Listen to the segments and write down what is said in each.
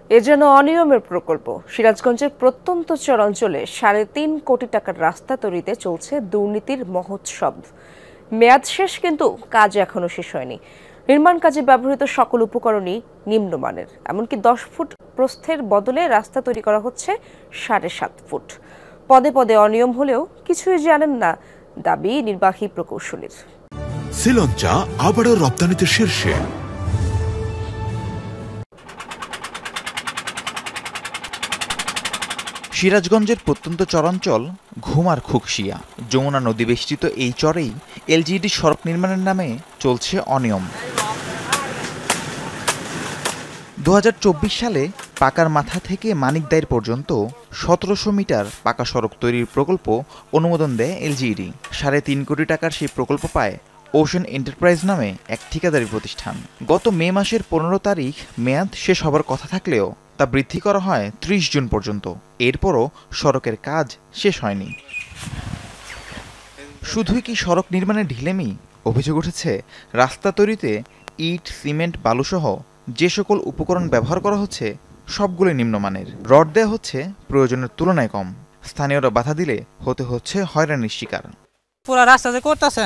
এ যেন অনিয়মের প্রকল্প। সিরাজগঞ্জের প্রত্যন্তচর অঞ্চলে ৩.৫ কোটি টাকার রাস্তা তৈরিতে চলছে দুর্নীতির মহোৎসব। মেয়াদ শেষ, কিন্তু কাজ এখনো শেষ হয়নি। নির্মাণ কাজে ব্যবহৃত সকল উপকরণই নিম্নমানের, এমনকি 10 ফুট প্রস্থের বদলে রাস্তা তৈরি করা হচ্ছে 7.5 ফুট। পদে পদে অনিয়ম হলেও কিছুই জানেন না, দাবি নির্বাহী প্রকৌশলীর। শ্রীলঙ্কা আবারও রপ্তানিতে শীর্ষে। সিরাজগঞ্জের প্রত্যন্ত চরাঞ্চল ঘুমার খুকশিয়া যমুনা নদী বেষ্টিত এই চরেই এলজিইডি সড়ক নির্মাণের নামে চলছে অনিয়ম। 2024 সালে পাকার মাথা থেকে মানিকদাইর পর্যন্ত 1700 মিটার পাকা সড়ক তৈরির প্রকল্প অনুমোদন দেয় এলজিইডি। 3.5 কোটি টাকার সেই প্রকল্প পায় ওশেন এন্টারপ্রাইজ নামে এক ঠিকাদারি প্রতিষ্ঠান। গত মে মাসের 15 তারিখ মেয়াদ শেষ হবার কথা থাকলেও তা বৃদ্ধি করা হয় 30 জুন পর্যন্ত। এরপরও সড়কের কাজ শেষ হয়নি। শুধুই কি সড়ক নির্মাণের ঢিলেমি? অভিযোগ উঠেছে রাস্তা তৈরিতে ইট, সিমেন্ট, বালুসহ যে সকল উপকরণ ব্যবহার করা হচ্ছে সবগুলো নিম্নমানের। রড দেওয়া হচ্ছে প্রয়োজনের তুলনায় কম। স্থানীয়রা বাধা দিলে হতে হচ্ছে হয়রানির শিকার। পুরা রাস্তা যে করতেছে,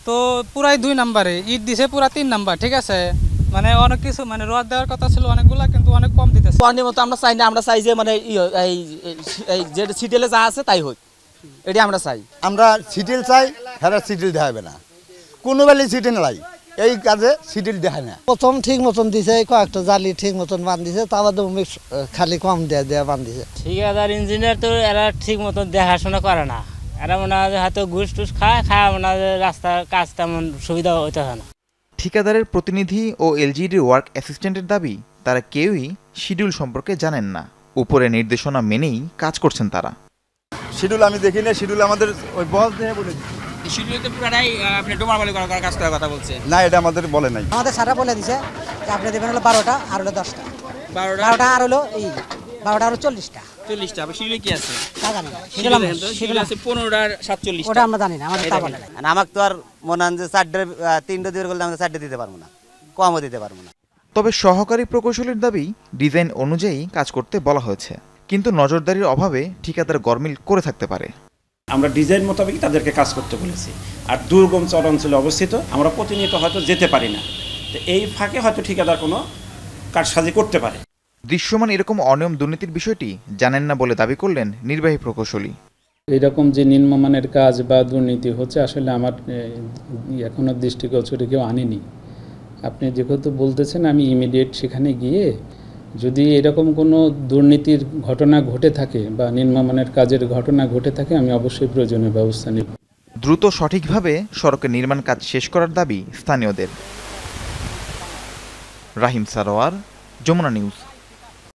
তো পুরাই 2 নম্বরে, ইট দিছে পুরা 3 নাম্বার, ঠিক আছে। মানে অনেক কিছু, মানে রড দেওয়ার কথা ছিল অনেকগুলা, কিন্তু অনেক কম দিতেছে। অনিয়মিত আমরা চাই না, আমরা চাই যে মানে এই যে সিডিএলে যা আছে তাই হোক, এটি আমরা চাই। আমরা সিডিএল চাই, হ্যাঁ সিডিএল দেওয়া হবে না, কোনো বেলা সিডিএল নাই, এই কাজে সিডিএল দেখায় না। প্রথম ঠিক মতন দিছে, কয়েকটা জালি ঠিক মতন বান দিছে, তারপর খালি কম দেয়া বান দিছে। ঠিকাদার ইঞ্জিনিয়ার তো এরা ঠিক মতন দেখাশোনা করে না, এরা মনে হয় হয়তো ঘুষ টুস খায় মনে হয় রাস্তার কাজ তেমন সুবিধা হইতে হয় না। ঠিকাদারের প্রতিনিধি ও এলজিইডির ওয়ার্ক অ্যাসিস্ট্যান্টের দাবি, তারা কেউই শিডিউল সম্পর্কে জানেন না। উপরে নির্দেশনা মেনেই কাজ করছেন তারা। শিডিউল আমি দেখি না, শিডিউল আমাদের ওই বস দিয়ে বলে শিডিউলে পুরাটাই আপনি ডোমারবালি করার কাজ করার কথা বলছে না, এটা আমাদের বলে নাই। আমাদের সারা বলে দিছে যে আপনি দেবেন হলো 12টা আর হলো 10টা, 12টা আর হলো 12টা আর 40টা। আবার শিডিউলে কি আছে তা জানি না, শিডিউল আছে 15টার 47। ওটা আমরা জানি না, আমাদের তা বলে নাই। আমাকে তো আর মনে হয় যে 3টা দিতে বললে আমরা 4টা দিতে পারবো না, কমও দিতে পারবো না। তবে সহকারী প্রকৌশলীর দাবি, ডিজাইন অনুযায়ী কাজ করতে বলা হয়েছে, কিন্তু নজরদারির অভাবে ঠিকাদার গরমিল করে থাকতে পারে। আমরা ডিজাইন মোতাবেক তাদেরকে কাজ করতে বলেছি। আর দুর্গম চর অঞ্চলে অবস্থিত, আমরা প্রতিনিয়ত হয়তো যেতে পারি না, তো এই ফাঁকে হয়তো ঠিকাদার কোনো কারসাজি করতে পারে। দৃশ্যমান এরকম অনিয়ম দুর্নীতির বিষয়টি জানেন না বলে দাবি করলেন নির্বাহী প্রকৌশলী। এইরকম যে নিম্নমানের কাজ বা দুর্নীতি হচ্ছে, আসলে আমার এখনো দৃষ্টিগোচরে কেউ আনেনি। আপনি যেহেতু বলতেছেন, আমি ইমিডিয়েট সেখানে গিয়ে যদি এরকম কোনো দুর্নীতির ঘটনা ঘটে থাকে বা নিম্নমানের কাজের ঘটনা ঘটে থাকে, আমি অবশ্যই প্রয়োজনীয় ব্যবস্থা নেব। দ্রুত সঠিকভাবে সড়কের নির্মাণ কাজ শেষ করার দাবি স্থানীয়দের। রাহিম সারোয়ার, যমুনা নিউজ।